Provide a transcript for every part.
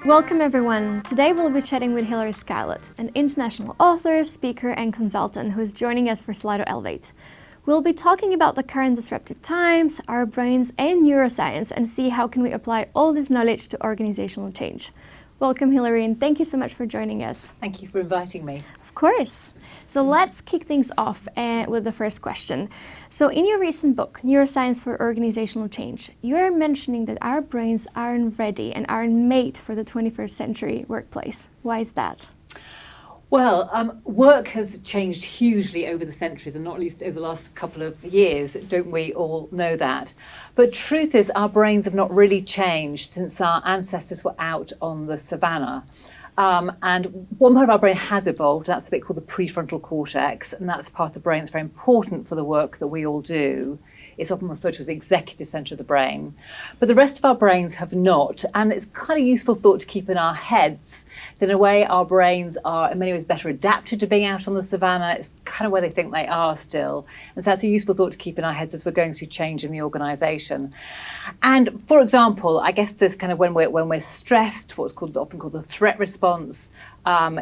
Welcome everyone. Today we'll be chatting with Hilary Scarlett, an international author, speaker and consultant who is joining us for Slido Elevate. We'll be talking about the current disruptive times, our brains and neuroscience, and see how can we apply all this knowledge to organizational change. Welcome Hilary, and thank you so much for joining us. Thank you for inviting me. Of course. So let's kick things off with the first question. So in your recent book, Neuroscience for Organizational Change, you are mentioning that our brains aren't ready and aren't made for the 21st century workplace. Why is that? Well, work has changed hugely over the centuries, and not least over the last couple of years. Don't we all know that? But truth is, our brains have not really changed since our ancestors were out on the savannah. And one part of our brain has evolved. That's a bit called the prefrontal cortex, and that's part of the brain that's very important for the work that we all do. It's often referred to as the executive centre of the brain. But the rest of our brains have not, and it's kind of useful thought to keep in our heads that in a way our brains are in many ways better adapted to being out on the savannah. It's kind of where they think they are still. And so that's a useful thought to keep in our heads as we're going through change in the organisation. And for example, I guess there's kind of when we're stressed, what's often called the threat response,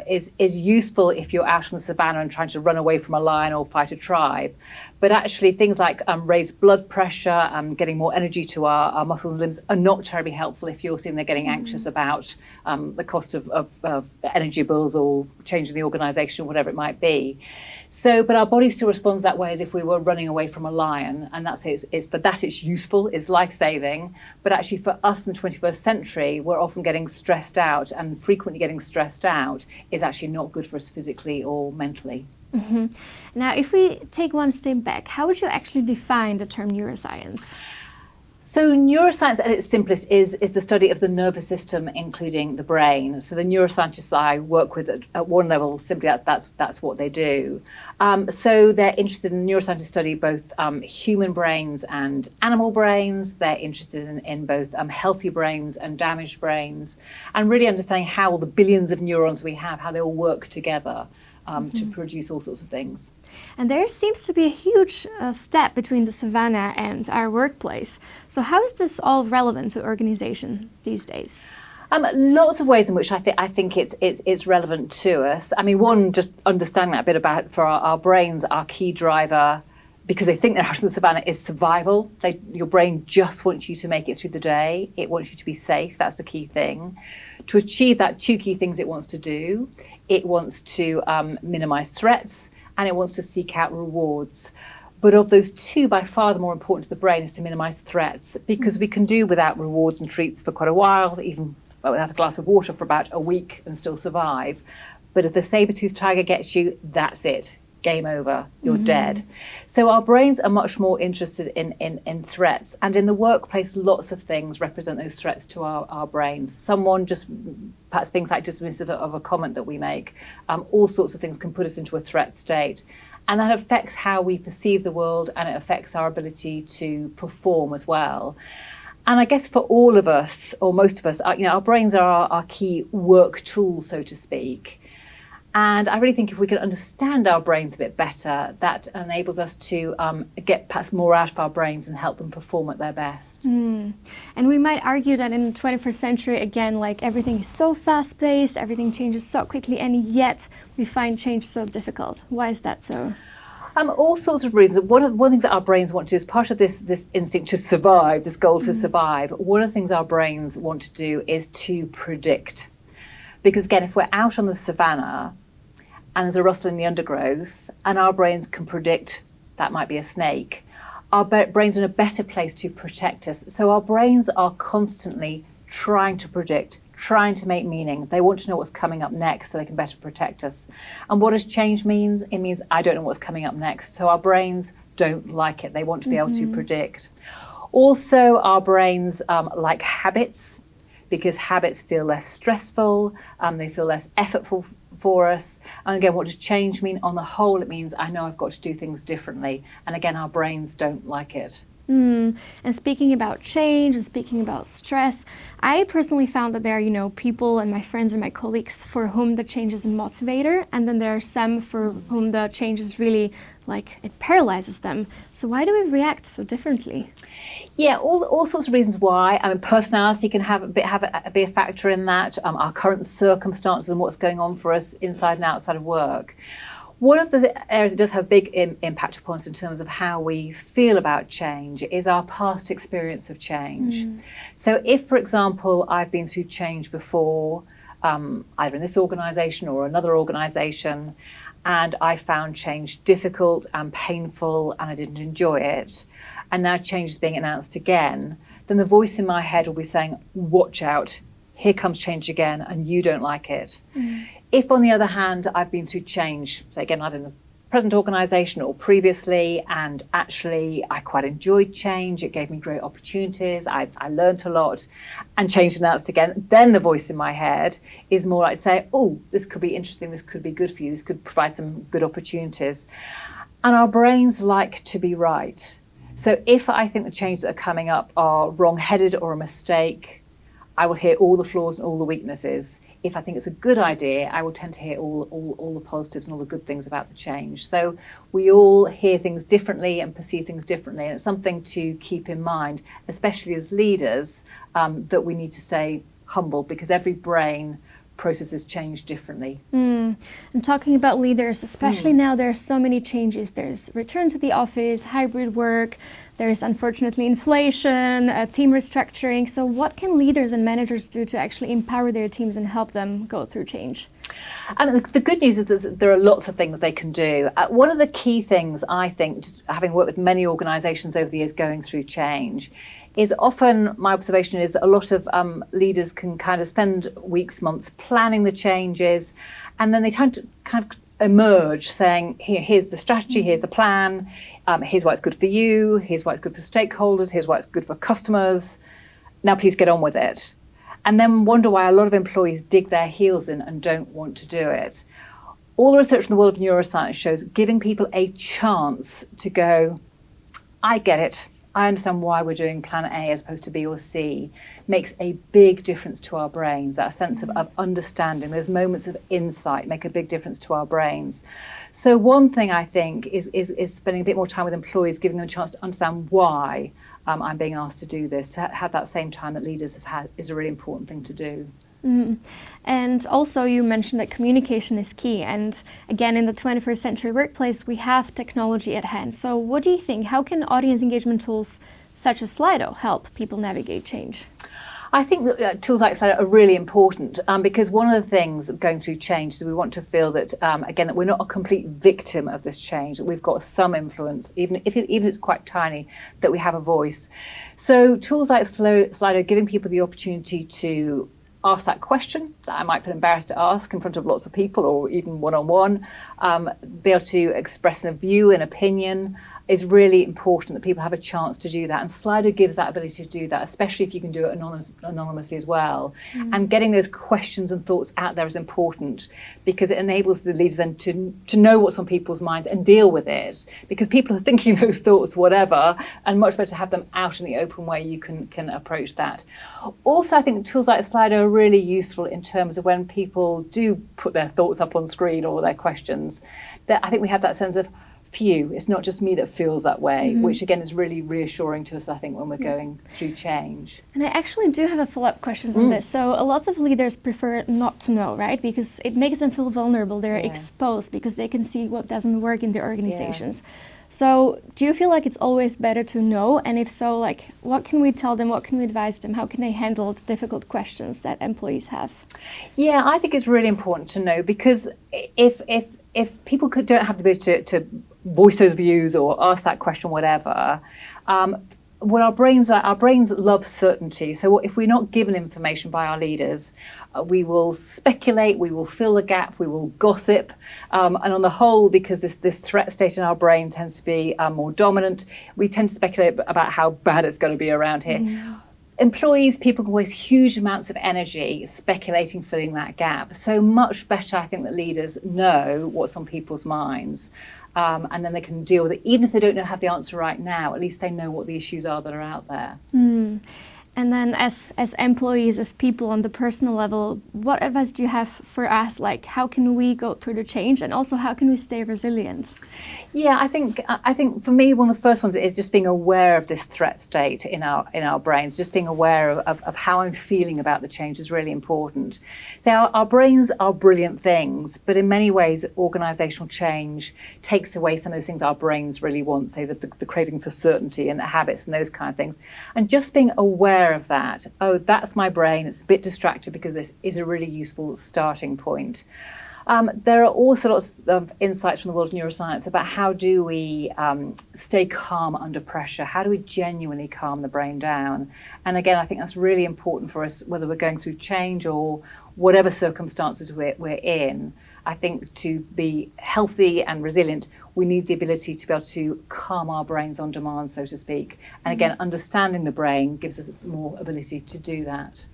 is useful if you're out on the savannah and trying to run away from a lion or fight a tribe. But actually things like raised blood pressure, getting more energy to our muscles and limbs are not terribly helpful if you're sitting there getting anxious about the cost of energy bills or changing the organisation, whatever it might be. So, but our body still responds that way as if we were running away from a lion, and that's for that it's useful, it's life-saving. But actually for us in the 21st century, we're often getting stressed out, and frequently getting stressed out is actually not good for us physically or mentally. Mm-hmm. Now, if we take one step back, how would you actually define the term neuroscience? So neuroscience at its simplest is the study of the nervous system, including the brain. So the neuroscientists I work with at one level, simply that's what they do. So they're interested in neuroscientists study both human brains and animal brains. They're interested in both healthy brains and damaged brains, and really understanding how the billions of neurons we have, how they all work together to produce all sorts of things. And there seems to be a huge step between the savannah and our workplace. So how is this all relevant to organization these days? Lots of ways in which I think it's relevant to us. I mean, one, just understanding that a bit about for our brains, our key driver, because they think they're out in the savannah, is survival. Your brain just wants you to make it through the day. It wants you to be safe. That's the key thing. To achieve that, two key things it wants to do. It wants to minimize threats, and it wants to seek out rewards. But of those two, by far the more important to the brain is to minimize threats, because we can do without rewards and treats for quite a while, even without a glass of water for about a week and still survive. But if the saber-toothed tiger gets you, that's it. Game over, you're dead. So our brains are much more interested in threats, and in the workplace lots of things represent those threats to our brains. Someone just perhaps being slightly dismissive of a comment that we make, all sorts of things can put us into a threat state, and that affects how we perceive the world, and it affects our ability to perform as well. And I guess for all of us, or most of us, our brains are our key work tool, so to speak. And I really think if we can understand our brains a bit better, that enables us to get perhaps more out of our brains and help them perform at their best. And we might argue that in the 21st century, again, like everything is so fast-paced, everything changes so quickly, and yet we find change so difficult. Why is that so? All sorts of reasons. One of the things that our brains want to do is part of this instinct to survive, this goal to survive. One of the things our brains want to do is to predict. Because again, if we're out on the savannah, and there's a rustle in the undergrowth, and our brains can predict that might be a snake, our brains are in a better place to protect us. So our brains are constantly trying to predict, trying to make meaning. They want to know what's coming up next so they can better protect us. And what does change mean? It means I don't know what's coming up next. So our brains don't like it. They want to be able to predict. Also, our brains like habits, because habits feel less stressful, they feel less effortful for us. And again, what does change mean? On the whole, it means I know I've got to do things differently. And again, our brains don't like it. And speaking about change and speaking about stress, I personally found that there are, people and my friends and my colleagues for whom the change is a motivator, and then there are some for whom the change is really like it paralyzes them. So why do we react so differently? Yeah, all sorts of reasons why. I mean, personality can be a factor in that. Our current circumstances and what's going on for us inside and outside of work. One of the areas that does have big impact upon us in terms of how we feel about change is our past experience of change. So if, for example, I've been through change before, either in this organisation or another organisation, and I found change difficult and painful and I didn't enjoy it, and now change is being announced again, then the voice in my head will be saying, watch out, here comes change again, and you don't like it. If, on the other hand, I've been through change, say again, either in the present organisation or previously, and actually I quite enjoyed change, it gave me great opportunities, I learned a lot, and change announced again, then the voice in my head is more like say, oh, this could be interesting, this could be good for you, this could provide some good opportunities. And our brains like to be right. So if I think the changes that are coming up are wrong-headed or a mistake, I will hear all the flaws and all the weaknesses. If I think it's a good idea, I will tend to hear all the positives and all the good things about the change. So we all hear things differently and perceive things differently. And it's something to keep in mind, especially as leaders, that we need to stay humble because every brain processes change differently. And talking about leaders, especially now, there are so many changes. There's return to the office, hybrid work, there's unfortunately inflation, team restructuring. So what can leaders and managers do to actually empower their teams and help them go through change? And the good news is that there are lots of things they can do. One of the key things, I think, just having worked with many organisations over the years going through change, is often my observation is that a lot of leaders can kind of spend weeks, months planning the changes, and then they tend to kind of emerge saying, here's the strategy, here's the plan, here's why it's good for you, here's why it's good for stakeholders, here's why it's good for customers, now please get on with it. And then wonder why a lot of employees dig their heels in and don't want to do it. All the research in the world of neuroscience shows giving people a chance to go, I get it, I understand why we're doing plan A as opposed to B or C, makes a big difference to our brains. That sense of understanding, those moments of insight make a big difference to our brains. So one thing I think is spending a bit more time with employees, giving them a chance to understand why I'm being asked to do this, to have that same time that leaders have had is a really important thing to do. And also you mentioned that communication is key, and again in the 21st century workplace we have technology at hand. So what do you think, how can audience engagement tools such as Slido help people navigate change? I think that tools like Slido are really important because one of the things going through change is we want to feel that, again, that we're not a complete victim of this change, that we've got some influence, even if it's quite tiny, that we have a voice. So tools like Slido giving people the opportunity to ask that question that I might feel embarrassed to ask in front of lots of people or even one-on-one, be able to express a view, an opinion, is really important that people have a chance to do that. And Slido gives that ability to do that, especially if you can do it anonymously as well. And getting those questions and thoughts out there is important because it enables the leaders then to know what's on people's minds and deal with it. Because people are thinking those thoughts, whatever, and much better to have them out in the open way you can approach that. Also, I think tools like Slido are really useful in terms of when people do put their thoughts up on screen or their questions, that I think we have that sense of, phew, it's not just me that feels that way, which again is really reassuring to us, I think, when we're going through change. And I actually do have a follow-up question on this. So a lot of leaders prefer not to know, right? Because it makes them feel vulnerable. They're exposed because they can see what doesn't work in their organizations. So do you feel like it's always better to know? And if so, like, what can we tell them? What can we advise them? How can they handle the difficult questions that employees have? Yeah, I think it's really important to know because if people don't have the ability to voice those views or ask that question, whatever, what our brains love certainty. So if we're not given information by our leaders, we will speculate, we will fill the gap, we will gossip, and on the whole, because this threat state in our brain tends to be more dominant, we tend to speculate about how bad it's going to be around here. Employees, people can waste huge amounts of energy speculating, filling that gap. So much better, I think, that leaders know what's on people's minds. and then they can deal with it. Even if they don't have the answer right now, at least they know what the issues are that are out there. And then as employees, as people on the personal level, what advice do you have for us? Like, how can we go through the change, and also how can we stay resilient? Yeah, I think for me, one of the first ones is just being aware of this threat state in our brains. Just being aware of how I'm feeling about the change is really important. So our brains are brilliant things, but in many ways, organisational change takes away some of those things our brains really want, say the craving for certainty and the habits and those kind of things. And just being aware of that, oh, that's my brain, it's a bit distracted, because this is a really useful starting point. There are also lots of insights from the world of neuroscience about how do we stay calm under pressure, how do we genuinely calm the brain down. And again, I think that's really important for us, whether we're going through change or whatever circumstances we're in. I think to be healthy and resilient, we need the ability to be able to calm our brains on demand, so to speak. And again, understanding the brain gives us more ability to do that.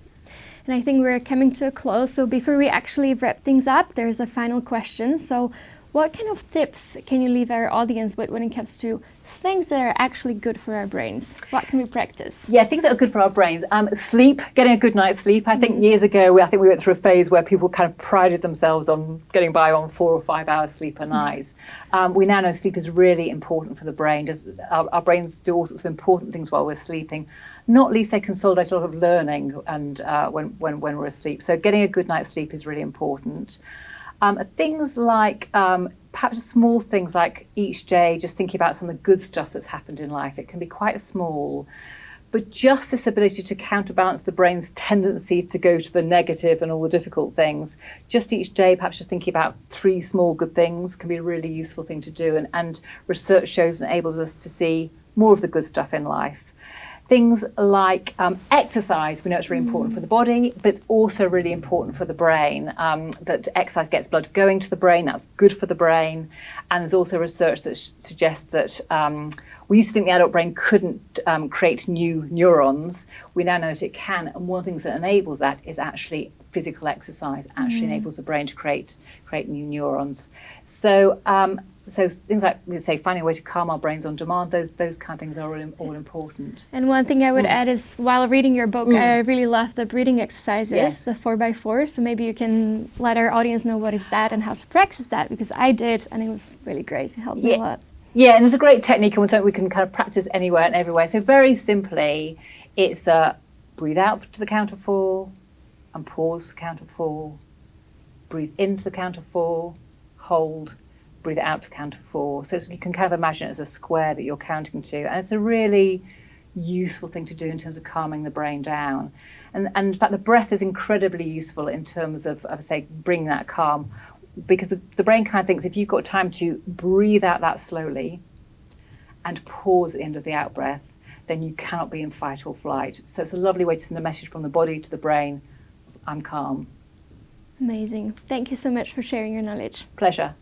And I think we're coming to a close. So before we actually wrap things up, there's a final question. So what kind of tips can you leave our audience with when it comes to things that are actually good for our brains? What can we practice? Yeah, things that are good for our brains. Sleep, getting a good night's sleep. I think years ago, we went through a phase where people kind of prided themselves on getting by on 4 or 5 hours sleep a night. We now know sleep is really important for the brain. Our brains do all sorts of important things while we're sleeping. Not least, they consolidate a lot of learning and when we're asleep. So getting a good night's sleep is really important. Things like perhaps small things like each day, just thinking about some of the good stuff that's happened in life. It can be quite small, but just this ability to counterbalance the brain's tendency to go to the negative and all the difficult things. Just each day, perhaps just thinking about 3 small good things can be a really useful thing to do. And research shows and enables us to see more of the good stuff in life. Things like exercise, we know it's really important for the body, but it's also really important for the brain, that exercise gets blood going to the brain, that's good for the brain. And there's also research that suggests that we used to think the adult brain couldn't create new neurons. We now know that it can, and one of the things that enables that is actually physical exercise, actually enables the brain to create new neurons. So things like, we say, finding a way to calm our brains on demand, those kind of things are all important. And one thing I would add is, while reading your book, I really love the breathing exercises, the 4x4. So maybe you can let our audience know what is that and how to practice that, because I did, and it was really great. It helped me a lot. Yeah, and it's a great technique and something we can kind of practice anywhere and everywhere. So very simply, it's breathe out to the count of 4 and pause to the count of 4. Breathe into the count of 4, hold, breathe out to the count of 4. So you can kind of imagine it as a square that you're counting to. And it's a really useful thing to do in terms of calming the brain down. And in fact, the breath is incredibly useful in terms of say, bringing that calm, because the brain kind of thinks if you've got time to breathe out that slowly and pause at the end of the out breath, then you cannot be in fight or flight. So it's a lovely way to send a message from the body to the brain, I'm calm. Amazing. Thank you so much for sharing your knowledge. Pleasure.